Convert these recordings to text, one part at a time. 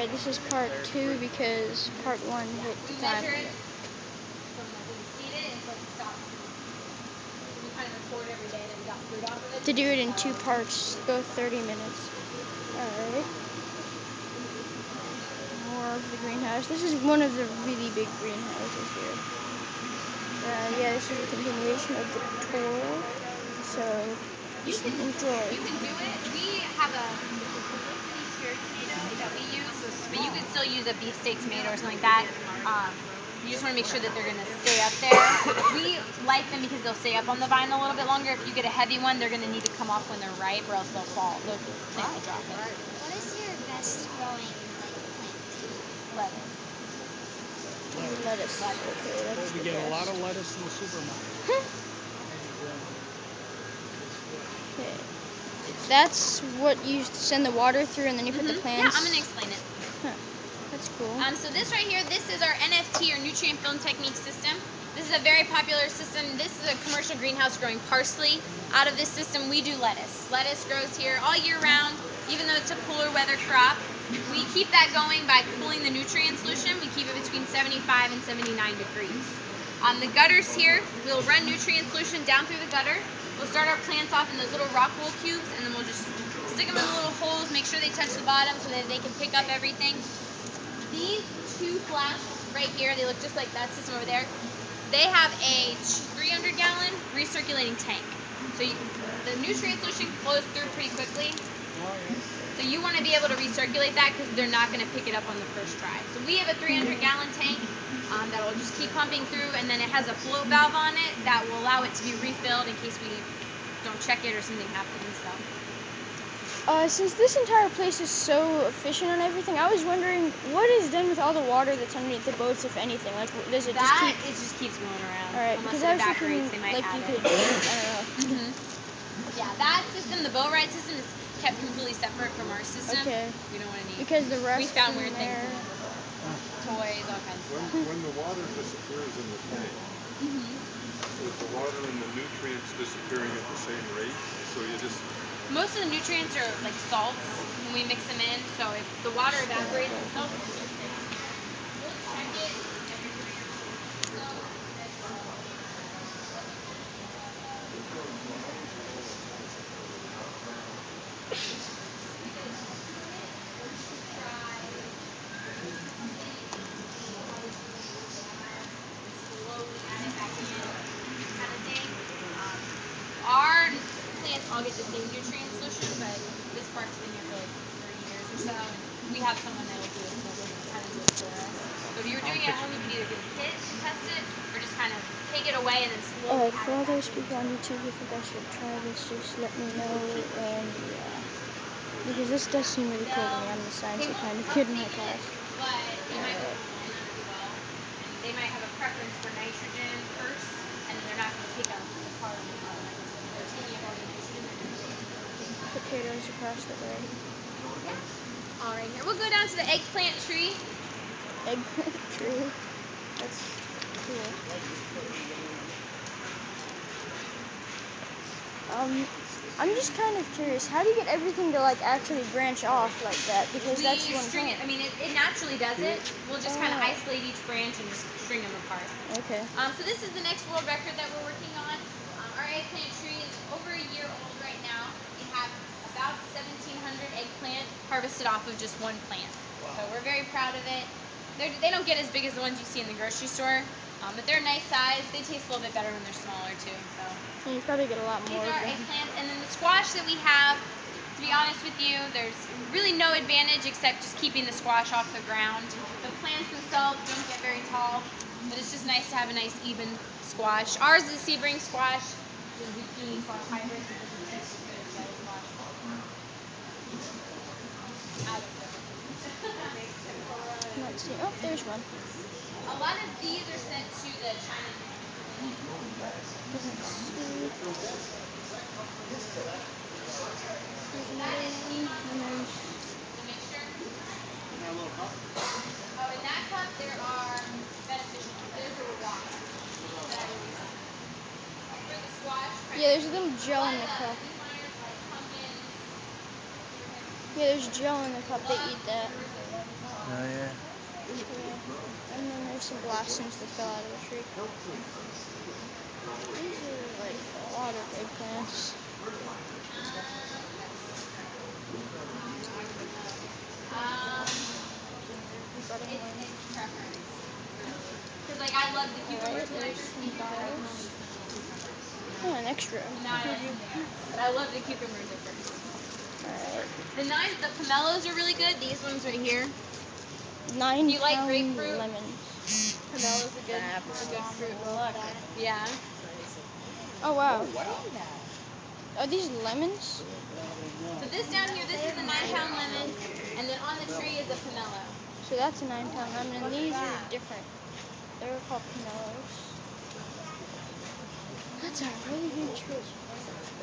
Alright, this is part 2 because part 1 hit the time measure it limit. from like when you seed it until we stop seeding. We kind of record every day that we got fruit off of it. To do it in 2 parts, both 30 minutes. Alright. More of the greenhouse. This is one of the really big greenhouses here. Yeah, this is a continuation of the tour. So, just enjoy. You can do it. We have it's a publicity cherry tomato that we use, but you can still use a beefsteak tomato or something like that. You just want to make sure that they're going to stay up there. We like them because they'll stay up on the vine a little bit longer. If you get a heavy one, they're going to need to come off when they're ripe, or else they'll fall. The plant will drop it. What is your best growing plant? Lettuce. Lettuce. Okay, that's We the get a lot best. of lettuce in the supermarket. Okay. That's what you send the water through, and then you put the Yeah, plants. I'm going to explain it. Huh. That's cool. So this right here, this is our NFT or nutrient film technique system. This is a very popular system. This is a commercial greenhouse growing parsley. Out of this system, we do lettuce. Lettuce grows here all year round, even though it's a cooler weather crop. We keep that going by cooling the nutrient solution. We keep it between 75 and 79 degrees. On the gutters here, we'll run nutrient solution down through the gutter. We'll start our plants off in those little rock wool cubes, and then we'll just stick them in the little holes, make sure they touch the bottom so that they can pick up everything. These two flasks right here, they look just like that system over there. They have a 300-gallon recirculating tank. So the nutrient solution flows through pretty quickly. So you want to be able to recirculate that because they're not going to pick it up on the first try. So we have a 300-gallon tank that will just keep pumping through, and then it has a float valve on it that will allow it to be refilled in case we don't check it or something happens. So. Since this entire place is so efficient on everything, I was wondering what is done with all the water that's underneath the boats, if anything. Like, does it just keeps going around. Alright, Unless because it I was evaporates, thinking, they might like, add you it. could, I don't know. Yeah, that system, the boat ride system, is kept completely separate from our system. Okay. We don't want any. Because the rest We found in weird things there. in there before. Toys, all kinds of stuff. When the water disappears in the tank, is the water and the nutrients disappearing at the same rate? So you just... Most of the nutrients are like salts when we mix them in, so if the water evaporates, the salts will still stay on there. We'll check it every 3 or 4 weeks though, as well. We did a tune it or 2 tries. How the nutrients are, and slowly add it back in, kind of thing. Our plants all get the same nutrient solution, but this park's been here for like 30 years or so, and we have someone that will do it to kind of do it for us. So if you were doing it at home, you could either get a kit to test it, or just kind of take it away and then slowly add For it all back those in. people on YouTube who think I should try this, just let me know, and yeah. Because this does seem really cool to me. I'm the science kind of kid in my class. But they might overplant as well, and they might have a preference for nitrogen first, and then they're not going to take up the carbon anymore. If they're taking up all the nitrogen, they're going to take carbon. Potatoes across the way. Yeah. All right, here we'll go down to the eggplant tree. Eggplant tree. That's cool. I'm just kind of curious. How do you get everything to like actually branch off like that? Because that's one String plant. it. I mean, it naturally does it. We'll just kind of isolate each branch and just string them apart. Okay. So this is the next world record that we're working on. Our eggplant tree is over a year old right now. We have about 1,700 eggplant harvested off of just one plant. So we're very proud of it. They don't get as big as the ones you see in the grocery store, but they're a nice size. They taste a little bit better when they're smaller too. So. And you probably get a lot more These of are them. eggplants, and then the squash that we have, to be honest with you, there's really no advantage except just keeping the squash off the ground. The plants themselves don't get very tall, but it's just nice to have a nice even squash. Ours is a seed-bearing squash, which is zucchini squash hybrid, so it doesn't taste as good as the other squash. Out of the Let's see. Oh, there's one. A lot of these are sent to the China distribution. Let's see. There's another one. And there's... The mixture. Oh, in that cup there are beneficial ones. There's a water that I always use. For the squash. Yeah, there's a little gel in the cup. These miners like pumpkins. Yeah, there's gel in the cup. They eat that. Oh yeah. Yeah. And then there's some blossoms that fell out of the tree. These are like a lot of eggplants. Let's see. Button one. It's preference, really. Because like I love the cucumbers Alright, when they're there's some crispy, but vials. cucumbers. Oh, an extra. Not as, yes. But I love the cucumbers at first. Alright. The pomelos are really good. These ones right here. 9 Do you like pound grapefruit? lemons. Pomelo's a good fruit. Love that. Yeah. Oh wow. Wow. Are these lemons? So this down here, this is a 9-pound lemon, and then on the tree is a pomelo. So that's a 9 pound lemon, and these are different. They're called pomelos. That's a really big tree. So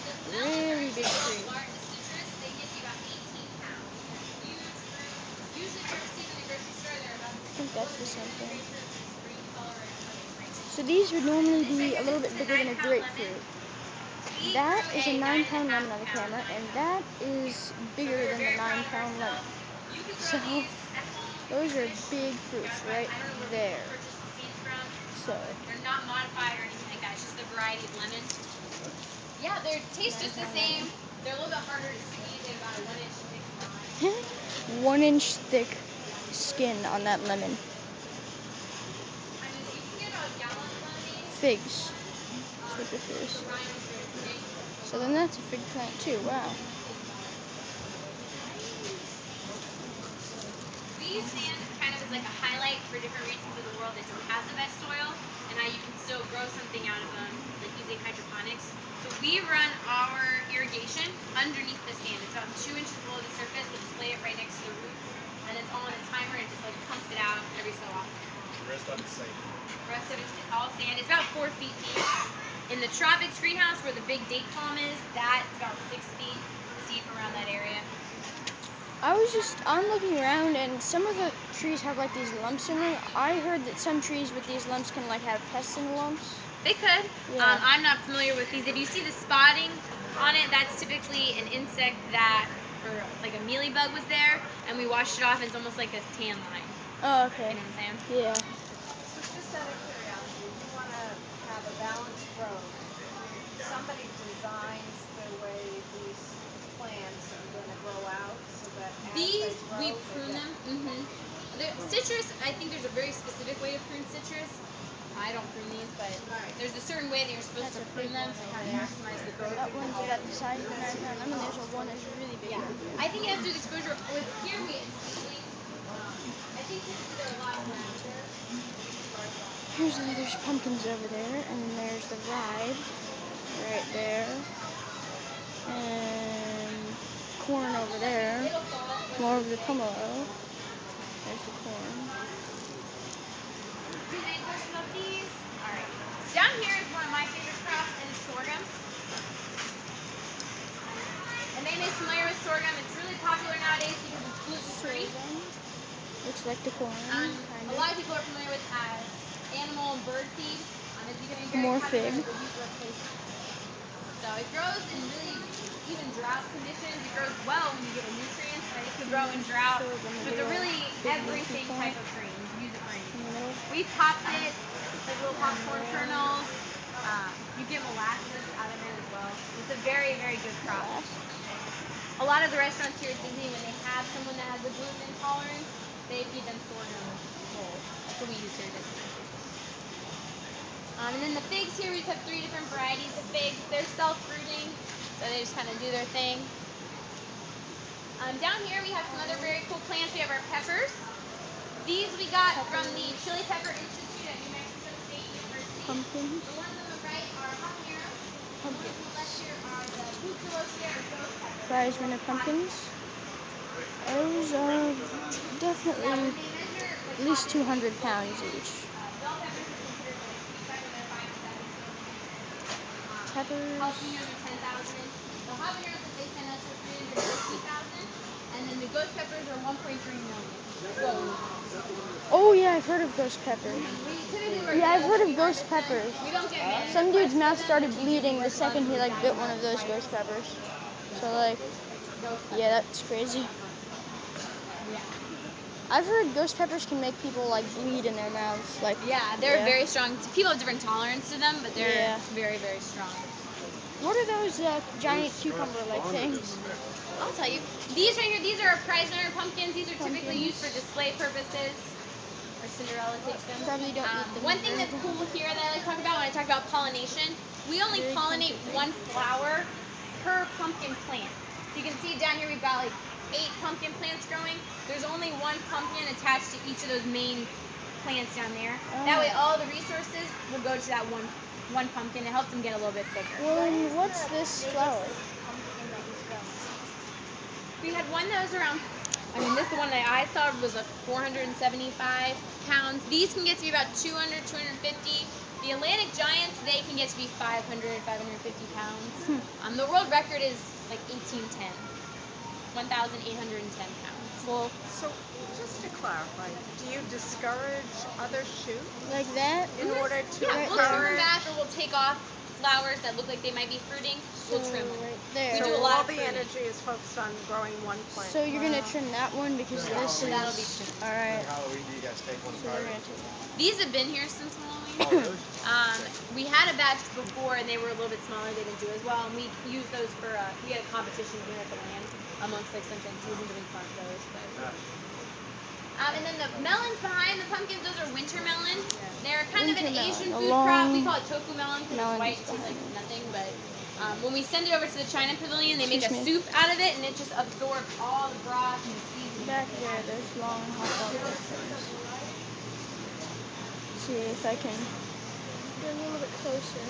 the pomelos are Really actually big tree. the citrus, they give you about 18 pounds. They're a huge fruit. Usually if you ever see them in the grocery store, they're about I think a little that's bit the bigger same than a thing. grapefruit, this green color and really great. So these would normally This right be a here, little this bit is a bigger than a 9-pound lemon. grapefruit. We That grew is a a 9 pound 9.5 lemon on the pound camera, 9 and pound that lemon. is So we bigger were than the very proud nine of pound lemon. ourselves. You can grow So these at home. You those can are wish. big fruits right I don't know where there. people purchase the seeds from. So They're not modified or anything like that. It's just the variety of lemon. Yeah, they taste just the 9 pound same. lemon. They're a little bit harder to squeeze. They have about a 1-inch thick rind. 1 inch thick skin on that lemon. I mean, you can get a gallon of lemonade. Figs. That's what this The is. rind is very thick. So then that's a fig plant too. Wow. We use sand kind of as like a highlight for different regions of the world that don't have the best soil and how you can still grow something out of them, like using hydroponics. So we run our irrigation underneath the sand. It's about 2 inches below the surface. We display it right next to the roots, and it's all on a timer, and it just like pumps it out every so often. The rest of it's sand. The rest of it's all sand. It's about 4 feet deep. In the tropics greenhouse where the big date palm is, that's about 6 feet deep around that area. I'm looking around, and some of the trees have like these lumps in them. I heard that some trees with these lumps can like have pests in the lumps. They could. Yeah. I'm not familiar with these. If you see the spotting on it, that's typically an insect that, or like a mealybug was there, and we washed it off, and it's almost like a tan line. Oh, okay. You know what I'm saying? Yeah. So just out of curiosity, if you want to have a balanced growth, somebody designs the way these plants are going to grow out so that as they These, we grow, they prune get... them. Citrus, I think there's a very specific way to prune citrus. I don't prune these, but there's a certain way that you're supposed That's to a prune big them one to over kind of there. maximize the growth. That one's about the size of a 9 pound lemon. There's a one that's really big. Yeah, I think it has to do with exposure. With here we have seedlings. I think typically they're a lot rounder. We keep ours a lot Here's smaller. there's pumpkins over there, and then there's the ride right there, and corn over there. It'll fall. More of the pomelo. There's the corn. Do you have any questions about these? All right. Down here is one of my favorite crops, and it's sorghum. And anybody's familiar with sorghum? It's really popular nowadays because it's gluten-free. Sorghum. Looks like the corn, kind A of. lot of people are familiar with as animal and bird feed. It's becoming very More popular fig. as a wheat replacement. So it grows in really even drought conditions. It grows well when you give it nutrients, but it could grow in drought. Sorghum, a So it's big a old, really big leafy everything plant type of green. You can use it for in the anything. middle. We popped it, like little And popcorn there, kernels. You get molasses out of it as well. It's a very, very good crop. molasses. A lot of the restaurants here at Disney, when they have someone that has a gluten intolerance, they feed them sorghum bowls. That's what we use here at Disney. And then the figs here, we just have 3 different varieties of figs. They're self-fruiting, so they just kind of do their thing. Down here, we have some other very cool plants. We have our peppers. These we got from the Peppers. Chili Pepper Institute at New Mexico State University. Pumpkins. The ones on the right are habaneros. And the ones on the left Pumpkins. here are the Pucalosia or ghost peppers. They're the Prize winner most potted pumpkins. ones. Those are Yeah, definitely when they measure like at least pottage weight 200 pounds locally, each. bell peppers are considered like sweet pepper. They're 5 to 7 kilograms. Peppers. Jalapenos are 10,000. The habaneros that they sent us are 350,000. And then the ghost peppers are 1.3 million. Ghost. Oh yeah, I've heard of ghost peppers. We typically wear Yeah, I've gloves heard when of we ghost harvest them. peppers. We don't get many Some dude's requests for mouth them, started but we do bleeding wear the gloves second when he we like bag bit them one out of of the those fire. ghost peppers. So like, Ghost pepper. Yeah, that's crazy. Yeah. I've heard ghost peppers can make people like bleed in their mouths. Like Yeah, they're very strong. People have different tolerance to them, but they're Yeah. very, very strong. What are those giant Where's cucumber Scott's like fond of things? this mix? I'll tell you. These right here, these are our prize winner pumpkins. These are typically Pumpkins. used for display purposes. Or Cinderella takes them. Probably don't eat them One thing or that's anything. cool here that I like to talk about when I talk about pollination, we only Very pollinate comforting. one flower per pumpkin plant. So you can see down here we've got like 8 pumpkin plants growing. There's only one pumpkin attached to each of those main plants down there. That way all the resources will go to that one pumpkin. It helps them get a little bit bigger. Well, and what's this flower? Pumpkin that you've grown since. We had one that was around, this the one that I saw was a 475 pounds. These can get to be about 200, 250. The Atlantic Giants, they can get to be 500, 550 pounds. The world record is like 1810, 1,810 pounds. Well, So, just to clarify, do you discourage other shoots like that. in order to Yeah, we'll trim them encourage? back or we'll take off flowers that look like they might be fruiting. We'll trim them. Right there. We So do a all lot of the pruning. energy is focused on growing one plant. So you're gonna trim that one because Yeah, this so is. that'll be trimmed. All right. Halloween, do you guys take one So apart? we're gonna take that. These have been here since Halloween. Oh, really? We had a batch before, and they were a little bit smaller. They didn't do as well, and we used those for. We had a competition here at the land amongst like Sunshine Season to make fun of those. But and then the melons behind the pumpkins, those are winter melon. They're kind of an Winter melon, Asian a food crop. We long call it tofu melon because it's melon white and tastes like behind. nothing. But when we send it over to the China Pavilion, they make a Excuse me. soup out of it, and it just absorbs all the broth and the seasoning. Back that they there, add. there's long hot dog things. See if I can get a little bit closer.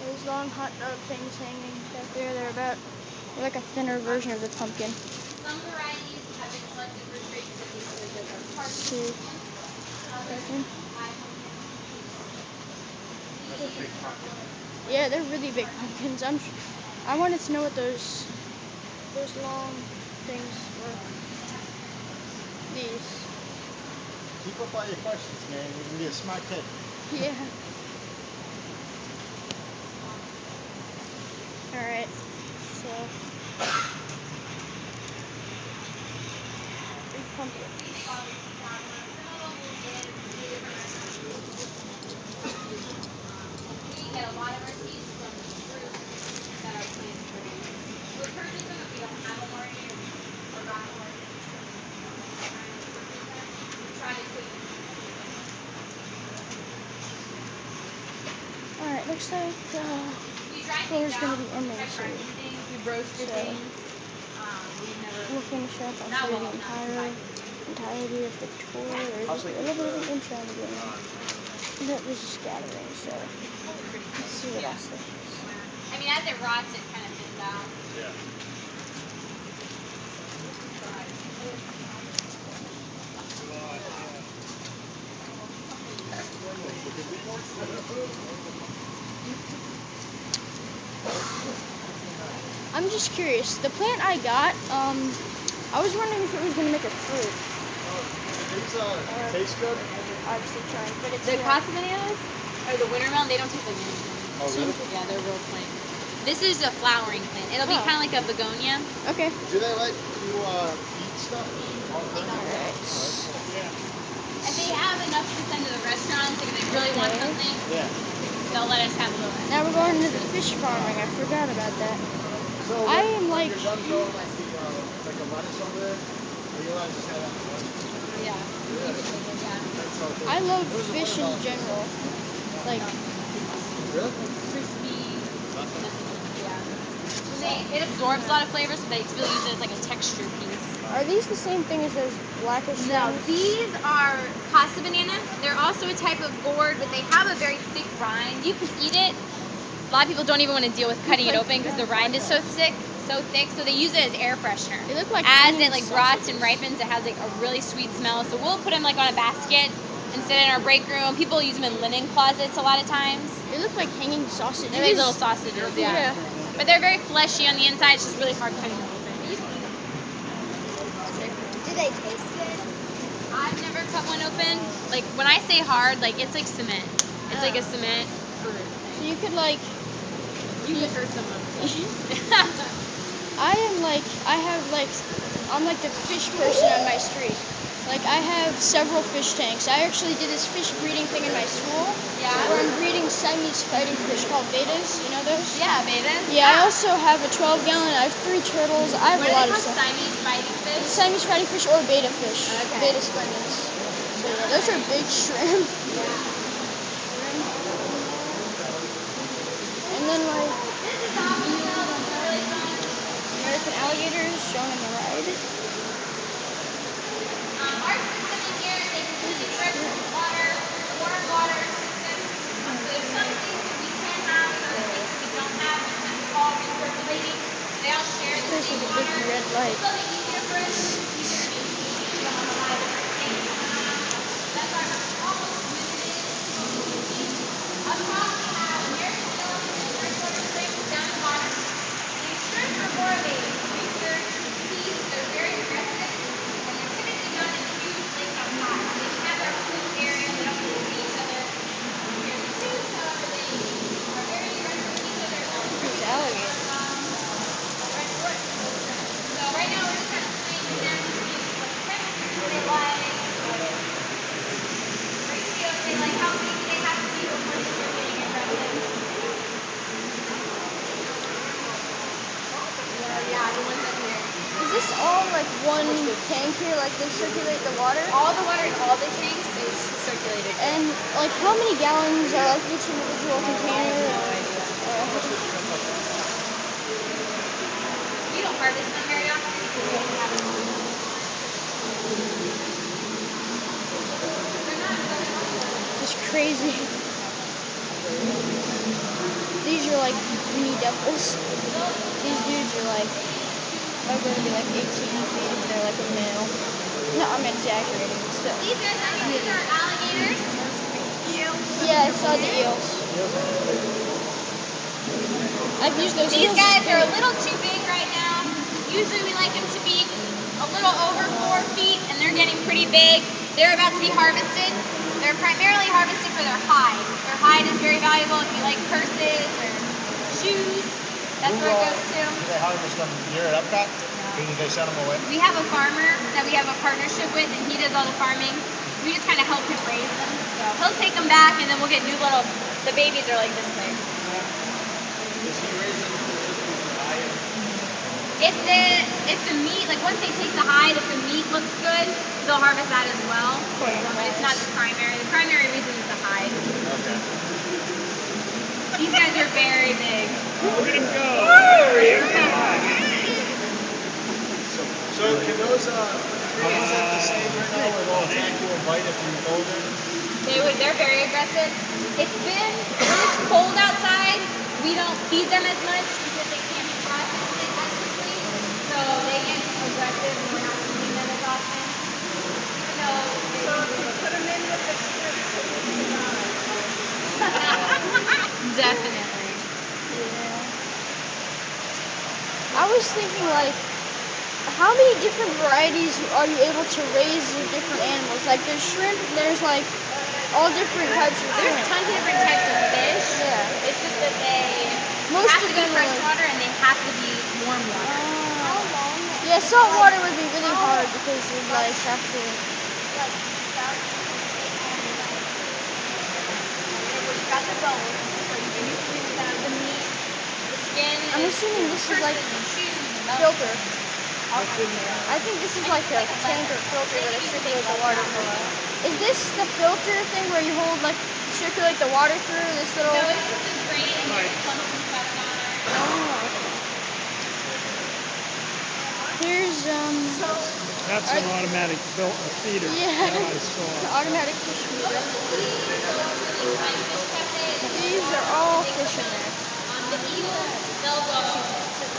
Those long hot dog things hanging back there, they're like a thinner version of the pumpkin. Some varieties have been selected for trade because they taste really good. Like parsnip See. pumpkin. Others, pie pumpkin. That's a big pumpkin. Yeah, they're really big pumpkins. I wanted to know what those long things were. These. Keep up all your questions, man. You can be a smart kid. Yeah. All right. So. 3 pumpkins. Some of them will give 3 different recipes. We get a lot of our seeds from fruit that our plants produce. We'll purchase them if we don't have them already or we forgot them or anything. We'll try and purchase them. We try to take them from seed. All right. Looks like We dry floor's things gonna out. be ending We try soon. things. We roasted So, things. We've never. we'll finish up. I'll Not show you well, the not too bad. entirety of the tour. There's just a little bit of an intro in the beginning. But there's a scattering, so let's see what else there is. As it rots, it kind of thins out. Yeah. I'm just curious. The plant I got, I was wondering if it was gonna make a fruit. These taste good? Obviously trying, but it's The Casa bananas or the winter melon, they don't taste like anything. Oh, really? Yeah, they're real plain. This is a flowering plant. It'll be Oh. kind of like a begonia. Okay. Do they let you eat stuff all the time? All right. Oh, that's cool. If they have enough to send to the restaurants, like if they really want Okay. something, Yeah. they'll let us have a little extra. Now we're going to the fish farming. I forgot about that. So I when, am when like, you're done growing like the like a lettuce over there, are you allowed to just have that in the lettuce? Yeah. You can take it, yeah. That's all good. I love What is a fish in watermelon? general. Like, Really? Crispy. Nothing? Yeah. It absorbs a lot of flavors, so they really use it as like a texture piece. are these the same thing as those blackish No, things? these are Casa banana. They're also a type of gourd, but they have a very thick rind. You can eat it. A lot of people don't even want to deal with cutting it like open because the rind is so thick, so they use it as air freshener. They look like As hanging it like rots and sausages. ripens, it has like a really sweet smell. So we'll put them like on a basket and sit in our break room. People use them in linen closets a lot of times. They look like hanging sausages. They're like little sausages, yeah. But they're very fleshy on the inside. It's just really hard cutting them open. Do they taste good? I've never cut one open. Like when I say hard, like it's like cement. It's like a cement fruit. So you could like, You could hurt someone. I'm like the fish person on my street. Like I have several fish tanks. I actually did this fish breeding thing in my school. Yeah. Where I'm breeding Siamese fighting fish called betas. You know those? Yeah, betas. Yeah, I also have a 12-gallon. I have 3 turtles. I have What a are lot they of called? stuff. Siamese fighting fish? Siamese fighting fish or beta fish. Okay. Beta splendens. So yeah, those are big shrimp. And then like This is optional. This is really fun. American alligators shown in the ride. Our system in here is a completely direct water, warm water system. There's some things that we can have and other things that we don't have because it's all recirculating. They all share the This same is a big water. red light. It's a little bit easier for us to keep it maintained. We don't have a lot of different things going on. That's why we're almost limited to what we can see. Up top we have American skeletons and freshwater shrimp down at the bottom. These shrimp are more of a research piece. They're very aggressive, and they're typically not in huge lakes outside. They can have their own little area. They don't need to see each other. Here, the tubes, however, they are very aggressive with each other. They'll rip These each other's alligators. arms off. So right now we're just kind of playing with them to see what temperatures they like, what ratios they like, how big do they have to be before they start getting aggressive. Yeah, the ones up here. Is this all like one tank here? Like they circulate the water? All the water in all the tanks is circulated. And like how many gallons are like each individual container? I have no idea. We don't harvest them very often because we only have a few. They're not very popular. Just crazy. These are like mini devils. These dudes are like, are going to be like 18 feet if they're like a male. No, I'm exaggerating, but still. These guys, I think these are alligators. Yeah, I saw the eels. I've used those These eels. guys are a little too big right now. Usually we like them to be a little over 4 feet, and they're getting pretty big. They're about to be harvested. They're primarily harvested for their hide. Their hide is very valuable if you like purses or shoes. That's where it goes to. Do they harvest them here at Epcot? Or do they send them away? We have a farmer that we have a partnership with, and he does all the farming. We just kind of help him raise them. So he'll take them back, and then we'll get new little. The babies are like this big. Does he raise them just for the diet? If the meat, like once they take the hide, if the meat looks good, they'll harvest that as well. But it's not the primary. The primary reason is the hide. Okay. These guys are very big. Look at him go. So can those trees at the stage right now where they'll attack you and bite if you go there? They're very aggressive. When it's cold outside, we don't feed them as much because they can't process it as quickly. So they get aggressive and we're not feeding them as often. Even though they So can if be a you little put bit. them in with the shrimp, they will survive. Definitely. Yeah. I was thinking like, how many different varieties are you able to raise with different animals? Like there's shrimp, there's like all different types of There's shrimp. tons of different types of fish. Yeah. It's just that they Most have of to be them are like, freshwater and they have to be warm water. How long? yeah, salt water would be really hard because you'd like have to. Like stuff in like Well, you've got the bones, so you can do food with them. The meat, the skin I'm is assuming this is purses like and shoes and belts. filter. All kinds of stuff. I think this is like a tank or filter that I circulate the water for. through. Is this the filter thing where you hold like circulate the water through this little? No, it's just a drain and there's pumps and stuff down there. Oh, okay. Here's That's an automatic feeder. yeah, That I saw. automatic fish feeder. Really fine fish cafe. These are all fish in there. The eels, they'll go.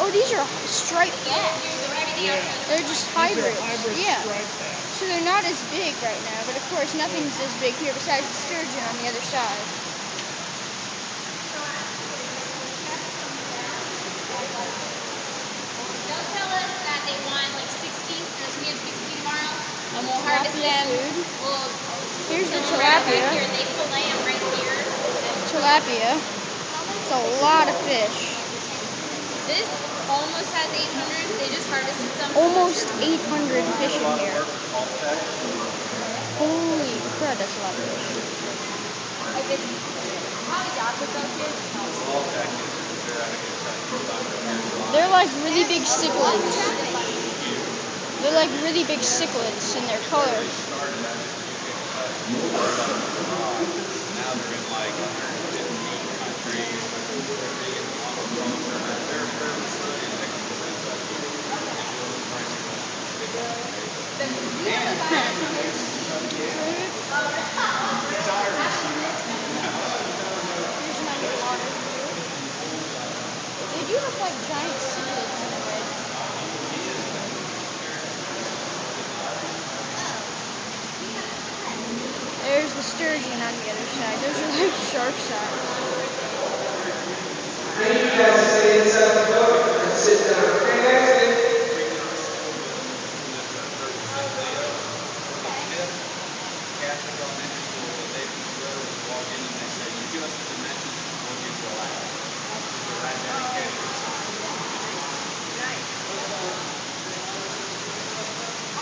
Oh, these are striped bass. Everything else goes. They're just These are hybrids. hybrid Yeah. striped bass. So they're not as big right now, but of course nothing's as big here besides the sturgeon on the other side. They'll tell us that they want like 60, there's me at 60 tomorrow, and we'll harvest Tilapia them. food. We'll Here's the kill them right back tilapia. here. They fillet them right here. Tilapia. It's a lot of fish. This almost has 800. They just harvested some. Almost 800 fish in here. Holy crap, that's a lot of fish. Like this. How many dogs with those here? They're like really big cichlids. They're like really big cichlids in their color. Now they're in like 115 countries. They're big in aquaculture. They're fairly sunny in Mexico and Southeast. They do a little pricing on them once they populate. Do you have a fire from this? He's Irish. Here's my new water here. They do look like giant cichlids in a way. There's the sturgeon on the other side. Those are like shark size. I need you guys to stay inside the boat and sit down. Okay, guys? Precursor to this 30-cent Leo. The fifth Catholic elementary school that they literally walk in and they say, you give us the dimensions and we'll give you a ladder. So right there in Canada.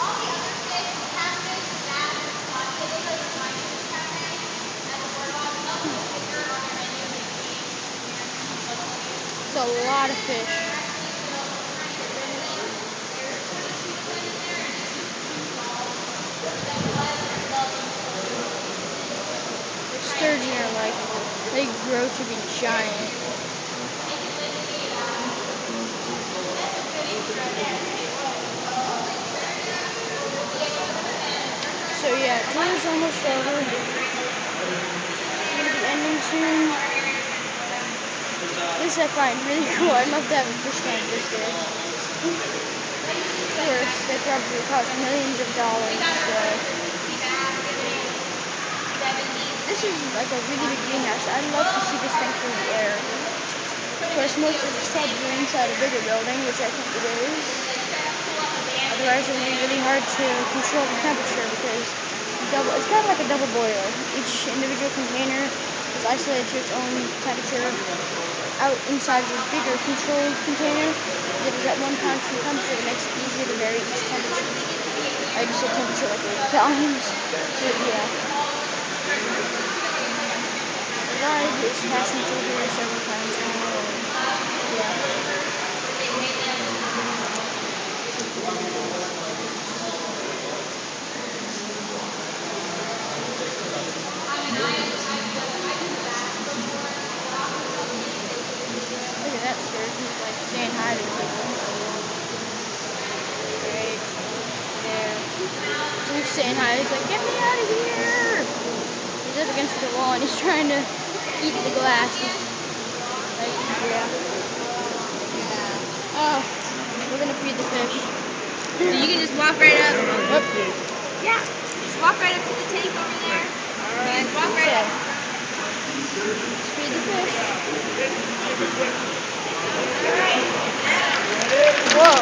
All the other fish, the catfish, the bass, and the tilapia, they go to the fine fish cafe at the boardwalk. They'll put a sticker on their menu that says American locally. It's a lot of fish. They're actually available for any delivery. There's 22 of them in there, and each is $2. But then the ones that are available for delivery will be $6. Sturgeon are like, they grow to be giant. They can literally, that's a good fish right there. So yeah, tour's almost over. I'm gonna be ending soon. This I find really cool. I'd love to have a fish tank this big. Of course, they probably cost millions of dollars. So this is like a really big greenhouse. I'd love to see this thing through the air. Of course, most of it's probably inside a bigger building, which I think it is. Otherwise, it would be really hard to control the temperature because it's kind of like a double boiler. Each individual container is isolated to its own temperature. Out inside of a bigger controlled container that is at one constant temperature, it makes it easier to vary each temperature. I just said temperature like 8 times. But yeah. The ride is passing through here several times now. And yeah. Look at that sturgeon. He's like saying hi to people. Right there. So he's saying hi. He's like, get me out of here. He's up against the wall and he's trying to eat the glass. Like, yeah. Oh, we're gonna feed the fish. So you can just walk right up. Yep. Yeah. Just walk right up to the tank over there. Alright. Just walk right up. Let's feed the fish. Whoa.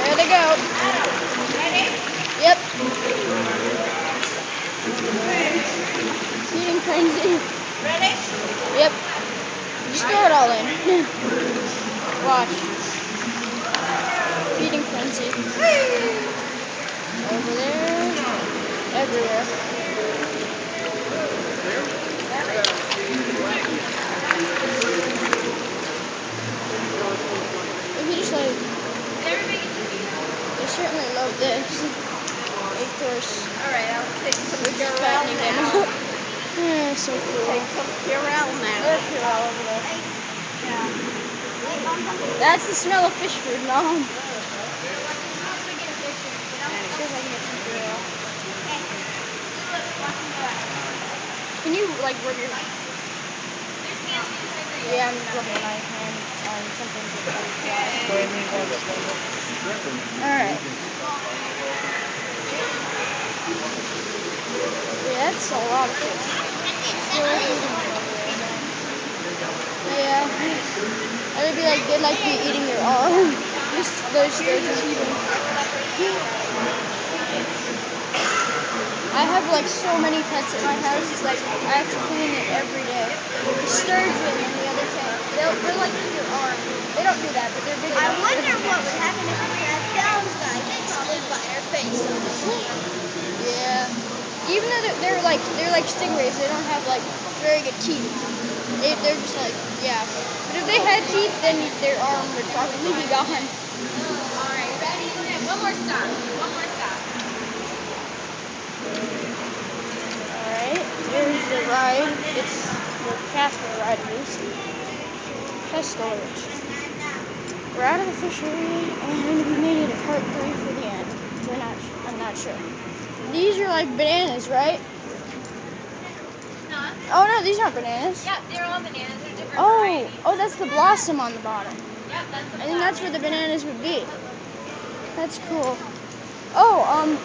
There they go. Yep. Feeding frenzy. Yep. Just throw it all in. Watch. Feeding frenzy. Over there. Everywhere. If you just like, they certainly love this. Of course. Alright, I'll take some We're just Purell fattening them now. up. Yeah, so cool. Take some Purell now. There's Purell over there. That's the smell of fish food, Mom. See if I can get some Purell. Can you like rub your... Yeah, I'm rubbing my hand on something that's really dry. Alright. Yeah, that's a lot of fish. Still feeding them over there. Yeah. They'd be like, they'd like be eating your arm. Those sturgeon people. I have like so many pets at my house. It's like I have to clean it every day. the sturgeon in the other tank. They're like in your arm. They don't do that, but they're big I enough. wonder what would happen if we had those guys. They'd probably bite our face off. Yeah. Even though they're like stingrays, they don't have like very good teeth. They're just like, yeah. But if they had teeth, then their arm would probably be gone. All right, ready? Okay, one more stop. One more stop. All right. There's the ride. It's the casting ride at least. Test storage. We're out of the fish area, and we made it to part 3 for the end. I'm not sure. These are like bananas, right? Huh? Oh no, these aren't bananas. Yeah, they're all bananas. They're different varieties. Oh, that's the blossom on the bottom. Yep, that's the I think that's flower. where the bananas would be. That's cool. Oh,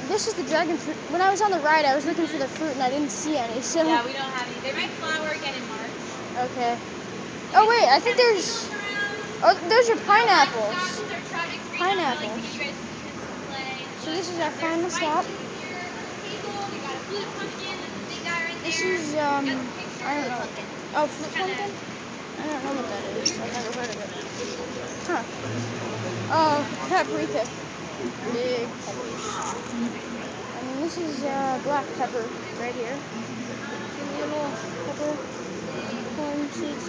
this is the dragon fruit. When I was on the ride, I was looking for the fruit and I didn't see any. So Yeah, we don't have any. They might flower again in March. okay. Oh wait, I think there's. Oh, those are pineapples. Pineapples. So this is our final stop. This is I don't know. Oh, flip pumpkin. I don't know what that is. I've never heard of it. Huh. Oh, paprika. Big peppers. And this is black pepper right here. See the little pepper corn seeds?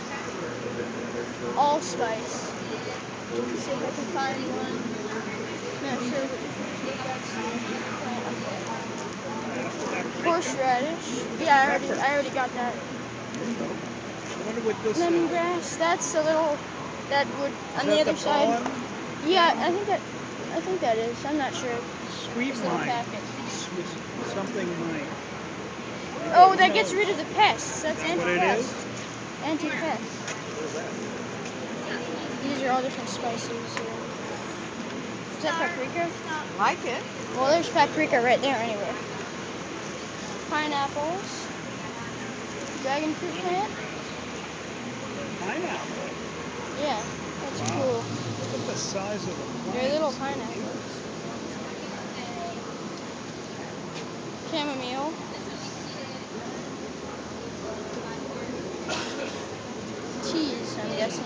Allspice. Let's see if I can find one. Not sure what that's plant up there. Horseradish. Yeah, I already got that. I wonder what this is. Lemongrass. That's a little that would on the Is that other the side. pollen? Yeah, I think that is. I'm not sure. Sweet This little mine. packet. Something mine. Oh, that gets rid of the pests. That's What it is? anti-pest. Anti-pest. What is that? These are all different spices here. Is that paprika? Like it? Well, there's paprika right there anyway. Pineapples. Dragon fruit plant. Pineapple. Yeah, that's Wow. cool. Look at the size of the plant. They're little pineapples. Chamomile. Teas, I'm guessing.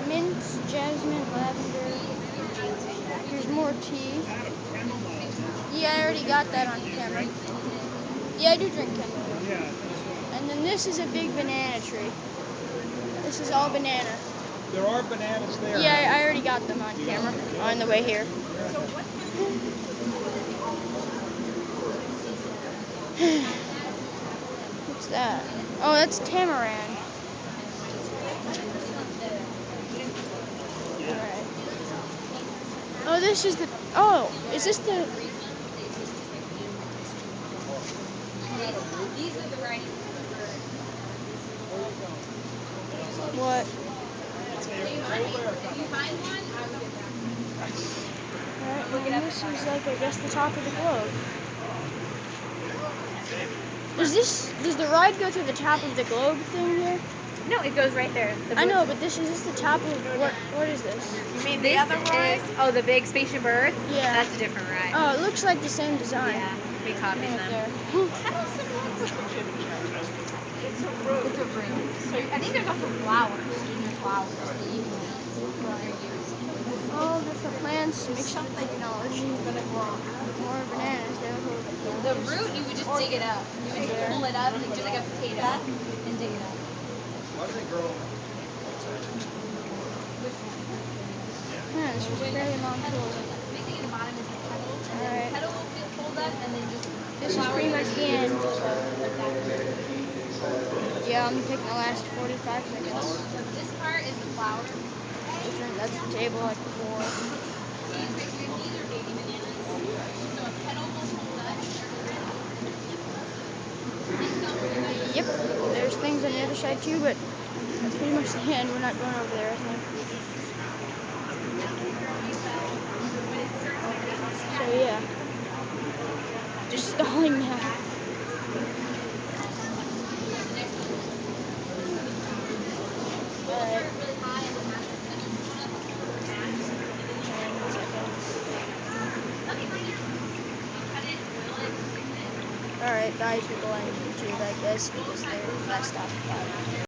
Mint, jasmine, lavender. Here's more tea. Yeah, I already got that on camera. Yeah, I do drink chamomile. Yeah, that's what. And then this is a big banana tree. This is all banana. There are bananas there. Yeah, I already got them on camera on the way here. What's that? Oh, that's tamarind. Alright. Oh, this is the. Oh, is this the. These are the varieties of the bird. What? If you find one, I would get back to you. Alright, and this is like, I guess, the top of the globe. Does the ride go through the top of the globe thing here? No, it goes right there. I know, but is this the top of, what is this? You mean This the other ride? is the big spaceship Earth. Yeah. That's a different ride. Oh, it looks like the same design. Yeah, we copied Right them. there. How does it work with the chip show? It's a road. It's a root. So I think there's also flowers, junior flowers that you can grow or use. All different plants, It's mixed with something technology. gonna grow. More bananas there. The root, you would just dig it up. You would just pull it up, like, just like a potato, and dig it up. Why do they grow? Yeah, this was a very long tour. The big thing at the bottom is the petal, and then Alright. the petal will be pulled up, and then just This is pretty much the end. like that. Yeah, I'm taking the last 45 minutes. This part is the flower. That's the table like before. These right here, these are baby bananas. So a petal will hold up. Yep, there's things on the other side too, but that's pretty much the end. We're not going over there, I think. So yeah, just stalling now. Alright. 10 seconds. Alright. guide people on YouTube, I guess, because they're less occupied.